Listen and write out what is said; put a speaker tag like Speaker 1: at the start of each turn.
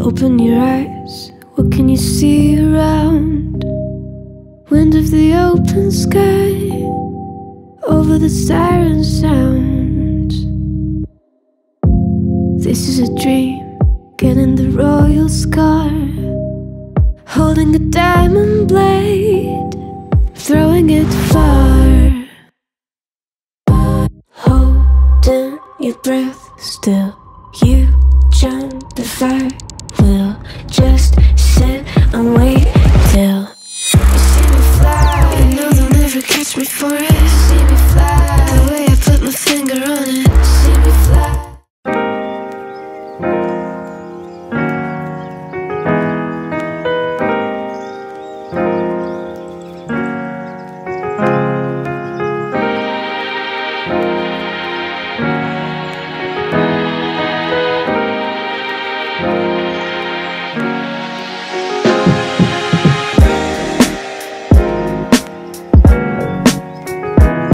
Speaker 1: Open your eyes, what can you see around? Wind of the open sky, over the siren sounds. This is a dream, getting the royal scar, holding a diamond blade, throwing it far. Holding your breath still, you jump the fire. We'll just sit and wait till you see me fly. You know they'll never catch me for it. See me fly, the way I put my finger on it.